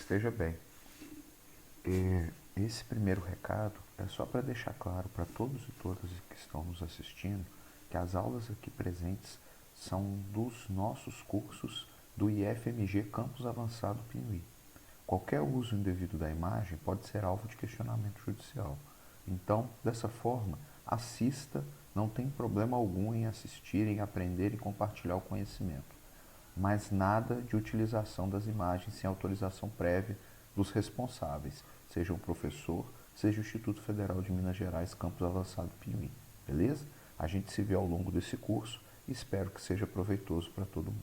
esteja bem. Esse primeiro recado é só para deixar claro para todos e todas que estão nos assistindo que as aulas aqui presentes são dos nossos cursos do IFMG Campus Avançado Pinuí. Qualquer uso indevido da imagem pode ser alvo de questionamento judicial. Então, dessa forma, assista, não tem problema algum em assistir, em aprender e compartilhar o conhecimento. Mas nada de utilização das imagens sem autorização prévia dos responsáveis, seja o professor, seja o Instituto Federal de Minas Gerais, Campus Avançado Pinuí. Beleza? A gente se vê ao longo desse curso e espero que seja proveitoso para todo mundo.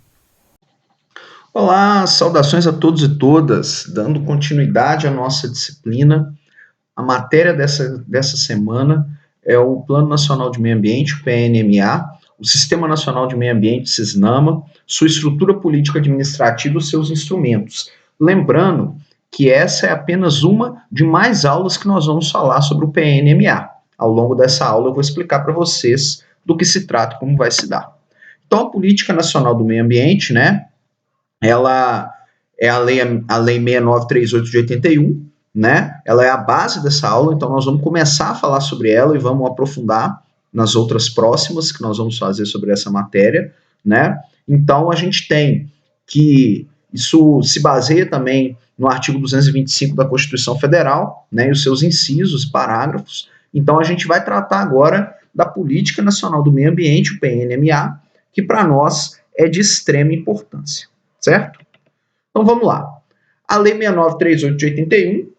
Olá, saudações a todos e todas, dando continuidade à nossa disciplina. A matéria dessa semana é o Plano Nacional de Meio Ambiente, o PNMA, o Sistema Nacional de Meio Ambiente, SISNAMA, sua estrutura política administrativa e os seus instrumentos. Lembrando que essa é apenas uma de mais aulas que nós vamos falar sobre o PNMA. Ao longo dessa aula eu vou explicar para vocês do que se trata e como vai se dar. Então, a Política Nacional do Meio Ambiente, né, ela é a lei 6938 de 81, né? Ela é a base dessa aula, então nós vamos começar a falar sobre ela e vamos aprofundar nas outras próximas que nós vamos fazer sobre essa matéria, né? Então a gente tem que isso se baseia também no artigo 225 da Constituição Federal, né, e os seus incisos, parágrafos. Então a gente vai tratar agora da Política Nacional do Meio Ambiente, o PNMA, que para nós é de extrema importância, certo? Então vamos lá. A Lei 6938 de 81,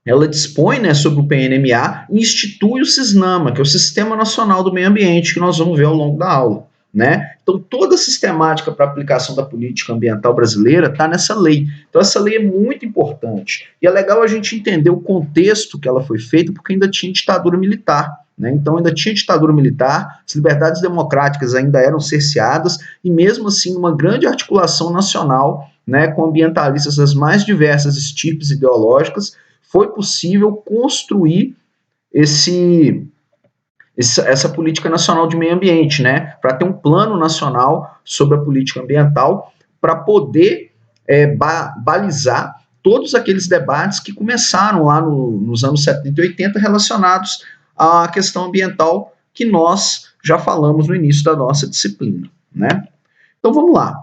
ela dispõe, né, sobre o PNMA e institui o SISNAMA, que é o Sistema Nacional do Meio Ambiente, que nós vamos ver ao longo da aula, né? Então toda a sistemática para a aplicação da política ambiental brasileira está nessa lei. Então essa lei é muito importante. E é legal a gente entender o contexto que ela foi feita, porque ainda tinha ditadura militar, né? Então ainda tinha ditadura militar, as liberdades democráticas ainda eram cerceadas, e mesmo assim uma grande articulação nacional, né, com ambientalistas das mais diversas estirpes ideológicas, foi possível construir essa política nacional de meio ambiente, né, para ter um plano nacional sobre a política ambiental, para poder balizar todos aqueles debates que começaram lá nos anos 70 e 80 relacionados à questão ambiental que nós já falamos no início da nossa disciplina, né? Então vamos lá.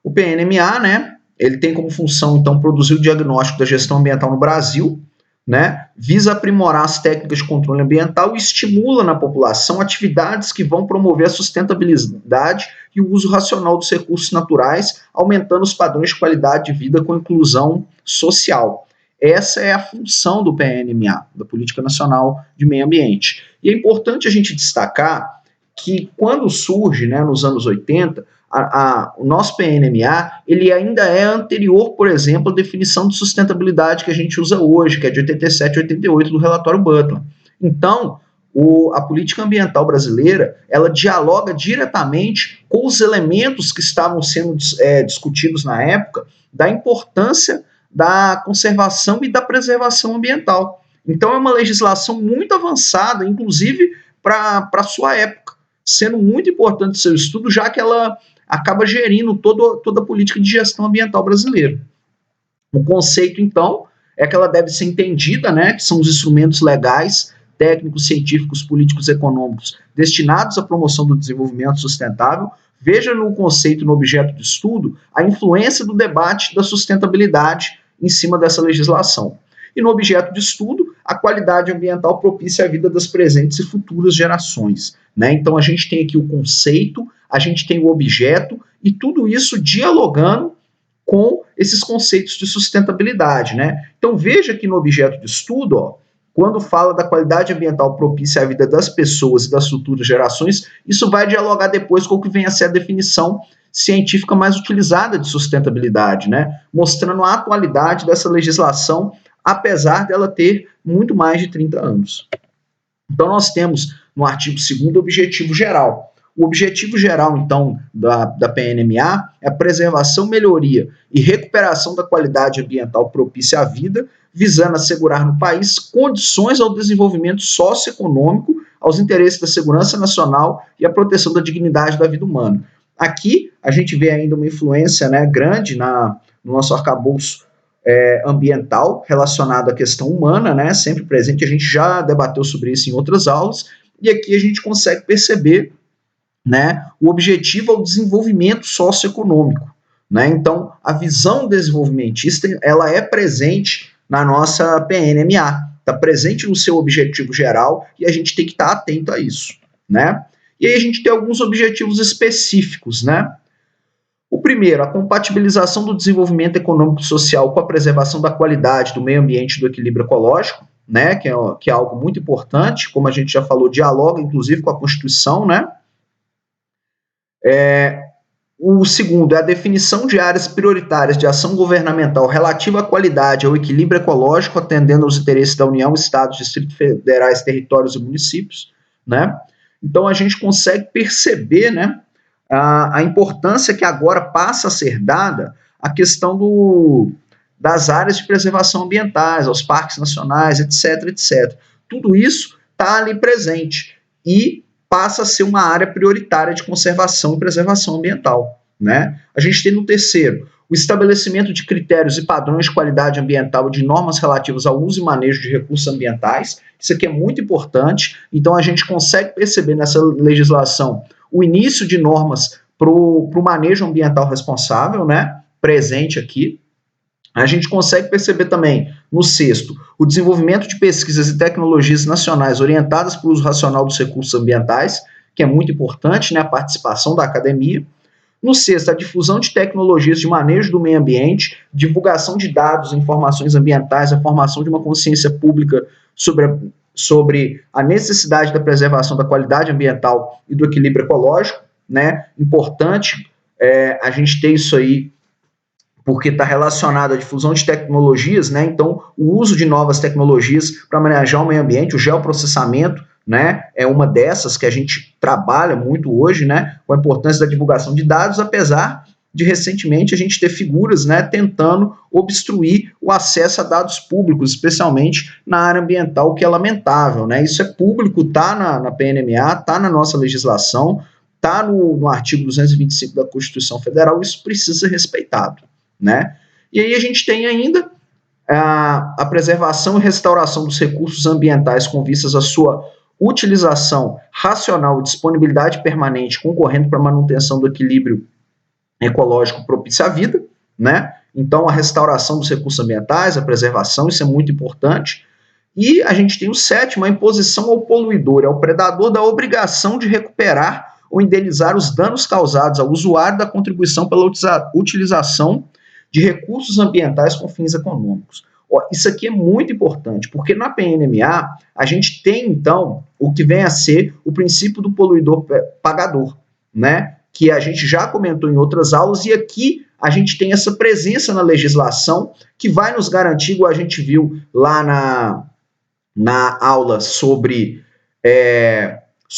O PNMA, né, ele tem como função, então, produzir o diagnóstico da gestão ambiental no Brasil, né, visa aprimorar as técnicas de controle ambiental e estimula na população atividades que vão promover a sustentabilidade e o uso racional dos recursos naturais, aumentando os padrões de qualidade de vida com inclusão social. Essa é a função do PNMA, da Política Nacional de Meio Ambiente. E é importante a gente destacar que quando surge, né, nos anos 80, o nosso PNMA, ele ainda é anterior, por exemplo, à definição de sustentabilidade que a gente usa hoje, que é de 87 e 88 do relatório Butler. Então, a política ambiental brasileira, ela dialoga diretamente com os elementos que estavam sendo discutidos na época, da importância da conservação e da preservação ambiental. Então, é uma legislação muito avançada, inclusive para a sua época, sendo muito importante o seu estudo, já que ela acaba gerindo toda a política de gestão ambiental brasileira. O conceito, então, é que ela deve ser entendida, né, que são os instrumentos legais, técnicos, científicos, políticos, econômicos, destinados à promoção do desenvolvimento sustentável. Veja no conceito, no objeto de estudo, a influência do debate da sustentabilidade em cima dessa legislação. E no objeto de estudo, a qualidade ambiental propícia à vida das presentes e futuras gerações, né? Então a gente tem aqui o conceito, a gente tem o objeto, e tudo isso dialogando com esses conceitos de sustentabilidade, né? Então veja que no objeto de estudo, ó, quando fala da qualidade ambiental propícia à vida das pessoas e das futuras gerações, isso vai dialogar depois com o que vem a ser a definição científica mais utilizada de sustentabilidade, né? Mostrando a atualidade dessa legislação, apesar dela ter muito mais de 30 anos. Então nós temos no artigo 2º o objetivo geral. O objetivo geral, então, da PNMA é a preservação, melhoria e recuperação da qualidade ambiental propícia à vida, visando assegurar no país condições ao desenvolvimento socioeconômico, aos interesses da segurança nacional e à proteção da dignidade da vida humana. Aqui a gente vê ainda uma influência, né, grande no nosso arcabouço ambiental relacionado à questão humana, né, sempre presente. A gente já debateu sobre isso em outras aulas, e aqui a gente consegue perceber, né, o objetivo é o desenvolvimento socioeconômico, né? Então, a visão desenvolvimentista ela é presente na nossa PNMA, está presente no seu objetivo geral e a gente tem que estar atento a isso, né? E aí a gente tem alguns objetivos específicos, né? O primeiro, a compatibilização do desenvolvimento econômico e social com a preservação da qualidade do meio ambiente e do equilíbrio ecológico, né? Que é algo muito importante, como a gente já falou, dialoga inclusive com a Constituição, né? O segundo é a definição de áreas prioritárias de ação governamental relativa à qualidade e ao equilíbrio ecológico, atendendo aos interesses da União, Estados, Distritos Federais, territórios e municípios, né? Então, a gente consegue perceber, né, a importância que agora passa a ser dada à questão das áreas de preservação ambientais, aos parques nacionais, etc, etc. Tudo isso está ali presente e passa a ser uma área prioritária de conservação e preservação ambiental, né? A gente tem no terceiro o estabelecimento de critérios e padrões de qualidade ambiental e de normas relativas ao uso e manejo de recursos ambientais. Isso aqui é muito importante. Então, a gente consegue perceber nessa legislação o início de normas para o manejo ambiental responsável, né? Presente aqui. A gente consegue perceber também, no sexto, o desenvolvimento de pesquisas e tecnologias nacionais orientadas para o uso racional dos recursos ambientais, que é muito importante, né, a participação da academia. No sexto, a difusão de tecnologias de manejo do meio ambiente, divulgação de dados e informações ambientais, a formação de uma consciência pública sobre a necessidade da preservação da qualidade ambiental e do equilíbrio ecológico, né? Importante a gente ter isso aí, porque está relacionado à difusão de tecnologias, né? Então, o uso de novas tecnologias para manejar o meio ambiente, o geoprocessamento, né? É uma dessas que a gente trabalha muito hoje, né? Com a importância da divulgação de dados, apesar de recentemente a gente ter figuras, né, tentando obstruir o acesso a dados públicos, especialmente na área ambiental, o que é lamentável, né? Isso é público, está na PNMA, está na nossa legislação, está no artigo 225 da Constituição Federal, isso precisa ser respeitado, né? E aí a gente tem ainda a preservação e restauração dos recursos ambientais com vistas à sua utilização racional e disponibilidade permanente, concorrendo para a manutenção do equilíbrio ecológico propício à vida, né? Então, a restauração dos recursos ambientais, a preservação, isso é muito importante. E a gente tem o sétimo, a imposição ao poluidor, ao predador da obrigação de recuperar ou indenizar os danos causados ao usuário da contribuição pela utilização de recursos ambientais com fins econômicos. Isso aqui é muito importante, porque na PNMA a gente tem, então, o que vem a ser o princípio do poluidor pagador, né? Que a gente já comentou em outras aulas, e aqui a gente tem essa presença na legislação que vai nos garantir, igual a gente viu lá na aula sobre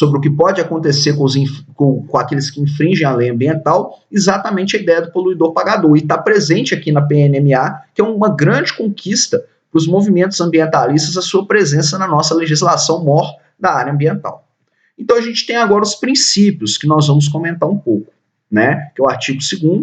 o que pode acontecer com aqueles que infringem a lei ambiental, exatamente a ideia do poluidor pagador. E está presente aqui na PNMA, que é uma grande conquista para os movimentos ambientalistas, a sua presença na nossa legislação mor da área ambiental. Então, a gente tem agora os princípios, que nós vamos comentar um pouco, né? Que é o artigo 2º,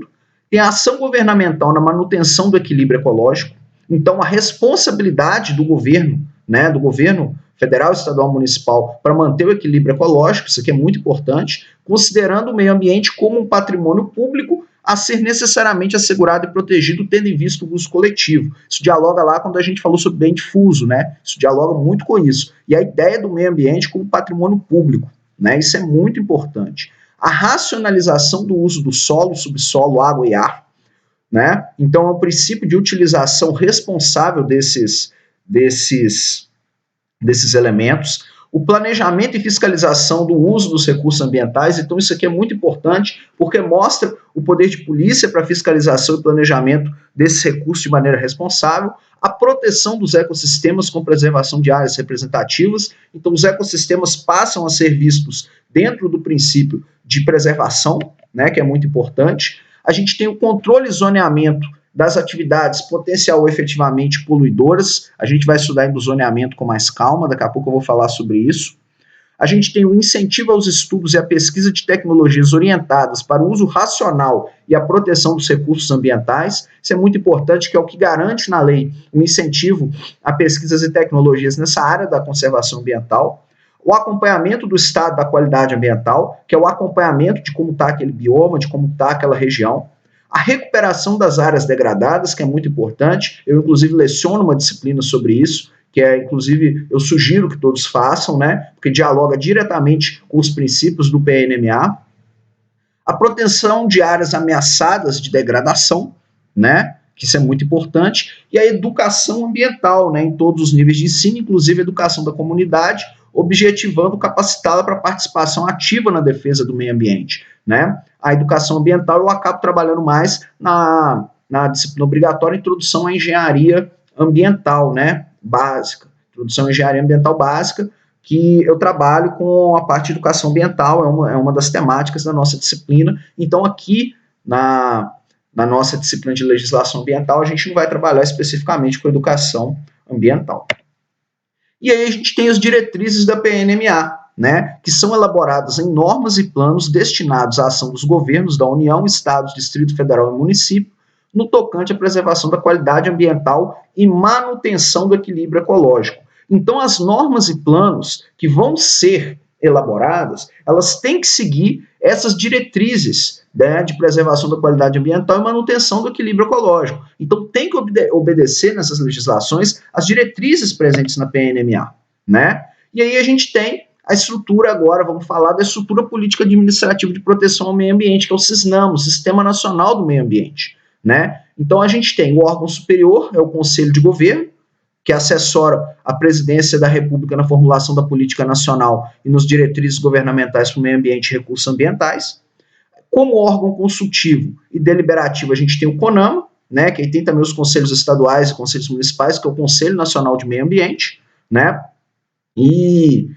tem a ação governamental na manutenção do equilíbrio ecológico. Então, a responsabilidade do governo, né, do governo federal, estadual, municipal, para manter o equilíbrio ecológico, isso aqui é muito importante, considerando o meio ambiente como um patrimônio público a ser necessariamente assegurado e protegido, tendo em vista o uso coletivo. Isso dialoga lá quando a gente falou sobre bem difuso, né? Isso dialoga muito com isso. E a ideia do meio ambiente como patrimônio público, né? Isso é muito importante. A racionalização do uso do solo, subsolo, água e ar, né? Então, é o princípio de utilização responsável desses elementos, o planejamento e fiscalização do uso dos recursos ambientais. Então, isso aqui é muito importante, porque mostra o poder de polícia para fiscalização e planejamento desses recursos de maneira responsável, a proteção dos ecossistemas com preservação de áreas representativas. Então, os ecossistemas passam a ser vistos dentro do princípio de preservação, né, que é muito importante. A gente tem o controle e zoneamento das atividades potencial ou efetivamente poluidoras. A gente vai estudar em zoneamento com mais calma, daqui a pouco eu vou falar sobre isso. A gente tem o incentivo aos estudos e à pesquisa de tecnologias orientadas para o uso racional e a proteção dos recursos ambientais. Isso é muito importante, que é o que garante na lei o incentivo a pesquisas e tecnologias nessa área da conservação ambiental. O acompanhamento do estado da qualidade ambiental, que é o acompanhamento de como está aquele bioma, de como está aquela região. A recuperação das áreas degradadas, que é muito importante. Eu, inclusive, leciono uma disciplina sobre isso, que inclusive, eu sugiro que todos façam, né, porque dialoga diretamente com os princípios do PNMA. A proteção de áreas ameaçadas de degradação, né, que isso é muito importante, e a educação ambiental, né, em todos os níveis de ensino, inclusive a educação da comunidade, objetivando capacitá-la para participação ativa na defesa do meio ambiente, né. A educação ambiental eu acabo trabalhando mais na disciplina obrigatória, introdução à engenharia ambiental, né, básica, introdução à engenharia ambiental básica, que eu trabalho com a parte de educação ambiental, é uma das temáticas da nossa disciplina. Então, aqui na nossa disciplina de legislação ambiental, a gente não vai trabalhar especificamente com educação ambiental. E aí a gente tem as diretrizes da PNMA, né, que são elaboradas em normas e planos destinados à ação dos governos da União, Estados, Distrito Federal e município, no tocante à preservação da qualidade ambiental e manutenção do equilíbrio ecológico. Então, as normas e planos que vão ser elaboradas, elas têm que seguir essas diretrizes, né, de preservação da qualidade ambiental e manutenção do equilíbrio ecológico. Então, tem que obedecer nessas legislações as diretrizes presentes na PNMA, né? E aí a gente tem a estrutura agora, vamos falar da estrutura política administrativa de proteção ao meio ambiente, que é o SISNAMO, Sistema Nacional do Meio Ambiente, né? Então, a gente tem o órgão superior, é o Conselho de Governo, que assessora a presidência da República na formulação da política nacional e nos diretrizes governamentais para o meio ambiente e recursos ambientais. Como órgão consultivo e deliberativo, a gente tem o CONAMA, né, que aí tem também os conselhos estaduais e conselhos municipais, que é o Conselho Nacional de Meio Ambiente, né, e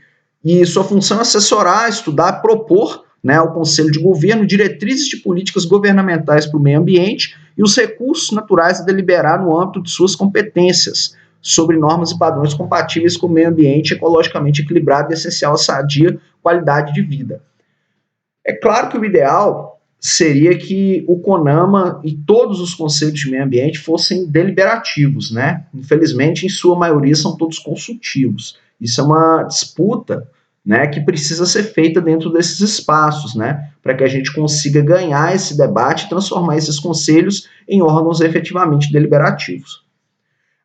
sua função é assessorar, estudar, propor, né, ao Conselho de Governo diretrizes de políticas governamentais para o meio ambiente e os recursos naturais a deliberar no âmbito de suas competências, sobre normas e padrões compatíveis com o meio ambiente ecologicamente equilibrado e essencial à sadia qualidade de vida. É claro que o ideal seria que o CONAMA e todos os conselhos de meio ambiente fossem deliberativos, né? Infelizmente, em sua maioria, são todos consultivos. Isso é uma disputa, né, que precisa ser feita dentro desses espaços, né, para que a gente consiga ganhar esse debate e transformar esses conselhos em órgãos efetivamente deliberativos.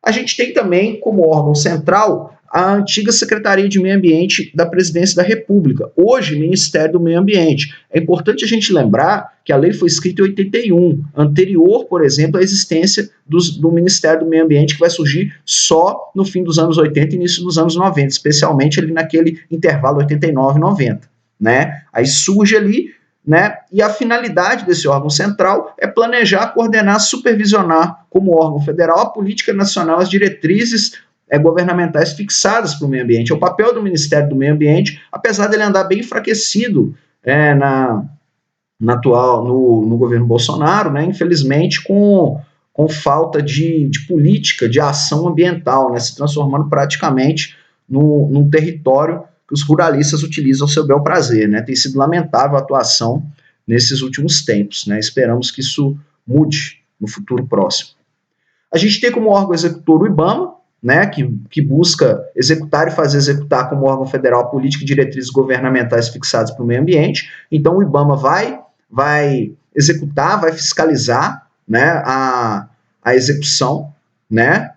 A gente tem também, como órgão central, a antiga Secretaria de Meio Ambiente da Presidência da República, hoje Ministério do Meio Ambiente. É importante a gente lembrar que a lei foi escrita em 81, anterior, por exemplo, à existência do Ministério do Meio Ambiente, que vai surgir só no fim dos anos 80 e início dos anos 90, especialmente ali naquele intervalo 89 e 90. Né? Aí surge ali, né? E a finalidade desse órgão central é planejar, coordenar, supervisionar como órgão federal a política nacional, as diretrizes governamentais fixadas para o meio ambiente. É o papel do Ministério do Meio Ambiente, apesar dele andar bem enfraquecido no governo Bolsonaro, né? Infelizmente com falta de política, de ação ambiental, né? Se transformando praticamente num território que os ruralistas utilizam ao seu bel prazer, né? Tem sido lamentável a atuação nesses últimos tempos, né? Esperamos que isso mude no futuro próximo. A gente tem como órgão executor o IBAMA, né, que busca executar e fazer executar como órgão federal a política e diretrizes governamentais fixadas para o meio ambiente. Então o IBAMA vai executar, vai fiscalizar, né, a execução, né,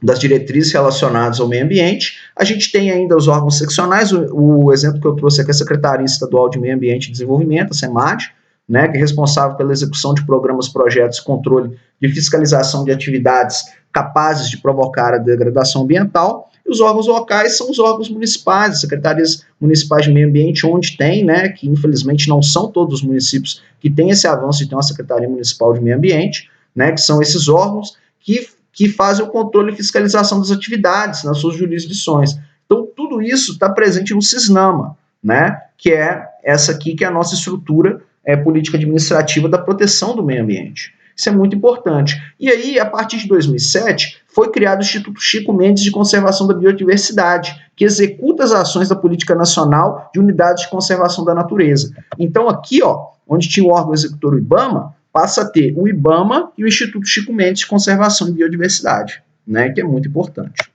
das diretrizes relacionadas ao meio ambiente. A gente tem ainda os órgãos seccionais, o exemplo que eu trouxe aqui é a Secretaria Estadual de Meio Ambiente e Desenvolvimento, a SEMAD, né, que é responsável pela execução de programas, projetos e controle de fiscalização de atividades capazes de provocar a degradação ambiental. E os órgãos locais são os órgãos municipais, as secretarias municipais de meio ambiente, onde tem, né, que infelizmente não são todos os municípios que têm esse avanço de ter uma secretaria municipal de meio ambiente, né, que são esses órgãos que fazem o controle e fiscalização das atividades nas suas jurisdições. Então, tudo isso está presente no SISNAMA, né, que é essa aqui que é a nossa estrutura política administrativa da proteção do meio ambiente. Isso é muito importante. E aí, a partir de 2007, foi criado o Instituto Chico Mendes de Conservação da Biodiversidade, que executa as ações da Política Nacional de Unidades de Conservação da Natureza. Então, aqui, ó, onde tinha o órgão executor, o IBAMA, passa a ter o IBAMA e o Instituto Chico Mendes de Conservação e Biodiversidade, né, que é muito importante.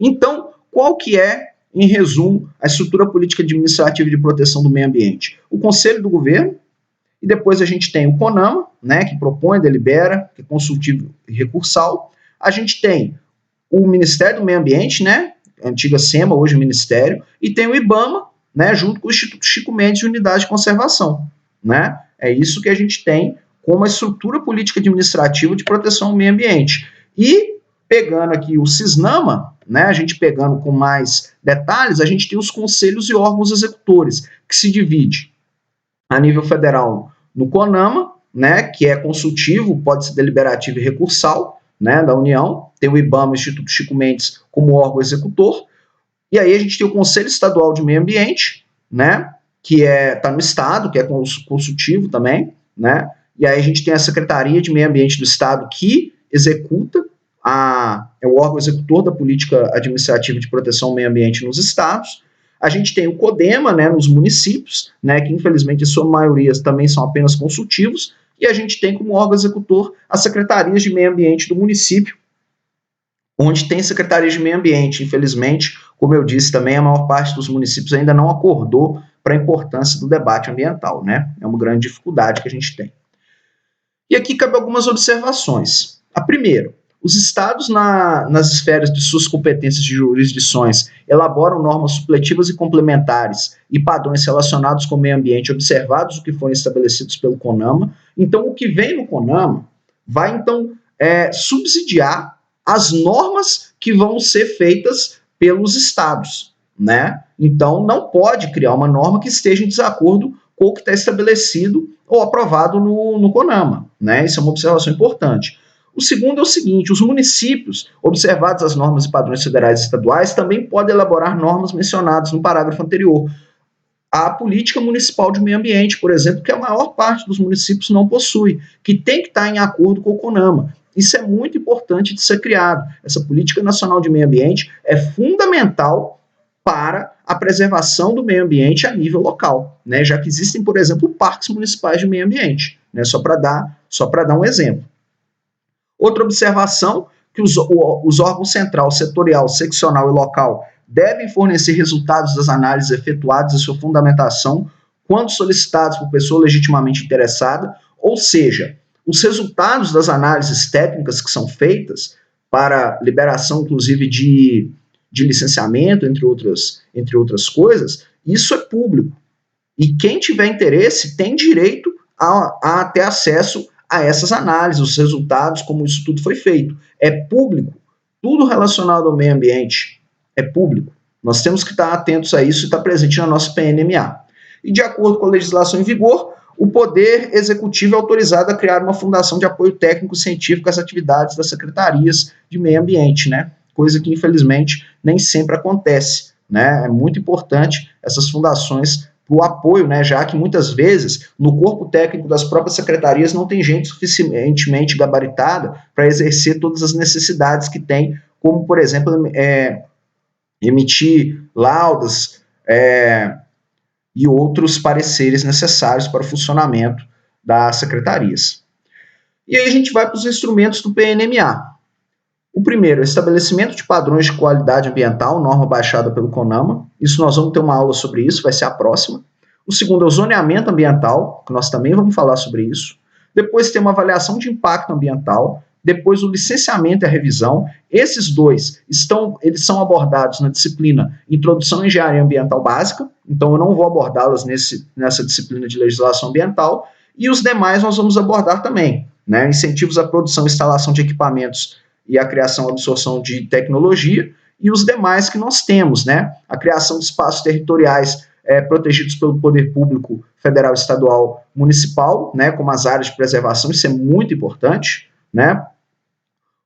Então, qual que é, em resumo, a estrutura política administrativa de proteção do meio ambiente? O Conselho do Governo, e depois a gente tem o CONAMA, né, que propõe, delibera, que é consultivo e recursal. A gente tem o Ministério do Meio Ambiente, né, a antiga SEMA, hoje o Ministério, e tem o IBAMA, né, junto com o Instituto Chico Mendes de Unidade de Conservação, né? É isso que a gente tem como a estrutura política administrativa de proteção ao meio ambiente. E, pegando aqui o CISNAMA, né, a gente pegando com mais detalhes, a gente tem os conselhos e órgãos executores, que se divide a nível federal no CONAMA, né, que é consultivo, pode ser deliberativo e recursal, né, da União, tem o IBAMA, o Instituto Chico Mendes, como órgão executor, e aí a gente tem o Conselho Estadual de Meio Ambiente, né, que está no Estado, que é consultivo também, né, e aí a gente tem a Secretaria de Meio Ambiente do Estado, que executa, é o órgão executor da política administrativa de proteção ao meio ambiente nos estados. A gente tem o CODEMA, né, nos municípios, né, que infelizmente, em sua maioria, também são apenas consultivos, e a gente tem como órgão executor as secretarias de meio ambiente do município, onde tem secretarias de meio ambiente. Infelizmente, como eu disse também, a maior parte dos municípios ainda não acordou para a importância do debate ambiental, né? É uma grande dificuldade que a gente tem. E aqui cabe algumas observações. A primeira, os estados, nas esferas de suas competências de jurisdições, elaboram normas supletivas e complementares e padrões relacionados com o meio ambiente, observados o que forem estabelecidos pelo CONAMA. Então, o que vem no CONAMA vai, então, subsidiar as normas que vão ser feitas pelos estados, né? Então, não pode criar uma norma que esteja em desacordo com o que está estabelecido ou aprovado no CONAMA, né? Isso é uma observação importante. O segundo é o seguinte: os municípios, observadas as normas e padrões federais e estaduais, também podem elaborar normas mencionadas no parágrafo anterior. A política municipal de meio ambiente, por exemplo, que a maior parte dos municípios não possui, que tem que estar em acordo com o CONAMA. Isso é muito importante de ser criado. Essa política nacional de meio ambiente é fundamental para a preservação do meio ambiente a nível local, né? Já que existem, por exemplo, parques municipais de meio ambiente, né? Só para dar um exemplo. Outra observação, que os órgãos central, setorial, seccional e local devem fornecer resultados das análises efetuadas e sua fundamentação quando solicitados por pessoa legitimamente interessada, ou seja, os resultados das análises técnicas que são feitas para liberação, inclusive, de licenciamento, entre outras coisas, isso é público. E quem tiver interesse tem direito a ter acesso a essas análises, os resultados, como isso tudo foi feito. É público. Tudo relacionado ao meio ambiente é público. Nós temos que estar atentos a isso e estar presente na nossa PNMA. E de acordo com a legislação em vigor, o Poder Executivo é autorizado a criar uma fundação de apoio técnico-científico às atividades das secretarias de meio ambiente, né? Coisa que, infelizmente, nem sempre acontece, né? É muito importante essas fundações para o apoio, né? Já que muitas vezes no corpo técnico das próprias secretarias não tem gente suficientemente gabaritada para exercer todas as necessidades que tem, como, por exemplo, emitir laudas, e outros pareceres necessários para o funcionamento das secretarias. E aí a gente vai para os instrumentos do PNMA. O primeiro é o estabelecimento de padrões de qualidade ambiental, norma baixada pelo CONAMA. Isso nós vamos ter uma aula sobre isso, vai ser a próxima. O segundo é o zoneamento ambiental, que nós também vamos falar sobre isso. Depois tem uma avaliação de impacto ambiental. Depois o licenciamento e a revisão. Esses dois eles são abordados na disciplina Introdução à Engenharia Ambiental Básica, então eu não vou abordá-las nessa disciplina de legislação ambiental, e os demais nós vamos abordar também, né? Incentivos à produção e instalação de equipamentos e a criação e absorção de tecnologia, e os demais que nós temos, né? A criação de espaços territoriais protegidos pelo poder público federal, estadual, municipal, né? Como as áreas de preservação, isso é muito importante, né?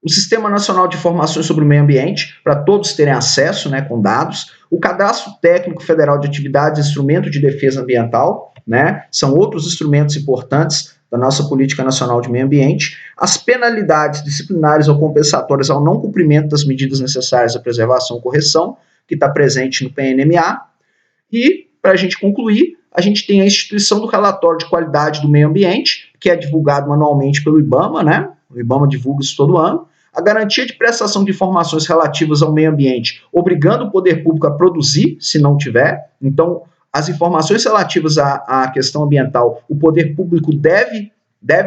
O Sistema Nacional de Informações sobre o Meio Ambiente, para todos terem acesso, né, com dados. O Cadastro Técnico Federal de Atividades e Instrumento de Defesa Ambiental, né, são outros instrumentos importantes da nossa Política Nacional de Meio Ambiente, as penalidades disciplinares ou compensatórias ao não cumprimento das medidas necessárias à preservação ou correção, que está presente no PNMA, e, para a gente concluir, a gente tem a instituição do relatório de qualidade do meio ambiente, que é divulgado anualmente pelo IBAMA, né? O IBAMA divulga isso todo ano. A garantia de prestação de informações relativas ao meio ambiente, obrigando o poder público a produzir, se não tiver. Então, as informações relativas à questão ambiental, o poder público deve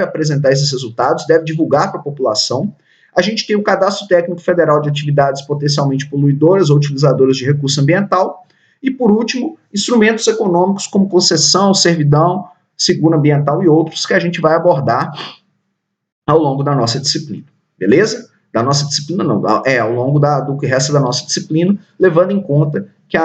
apresentar esses resultados, deve divulgar para a população. A gente tem o Cadastro Técnico Federal de Atividades Potencialmente Poluidoras ou Utilizadoras de Recurso Ambiental. E, por último, instrumentos econômicos como concessão, servidão, seguro ambiental e outros que a gente vai abordar ao longo da nossa disciplina. Beleza? Da nossa disciplina não, ao longo do que resta da nossa disciplina, levando em conta que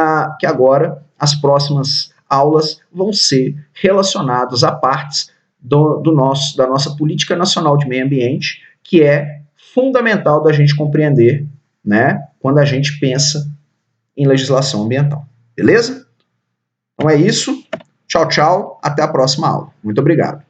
agora as próximas aulas vão ser relacionadas a partes da nossa Política Nacional de Meio Ambiente, que é fundamental da gente compreender, né, quando a gente pensa em legislação ambiental. Beleza? Então é isso. Tchau, tchau. Até a próxima aula. Muito obrigado.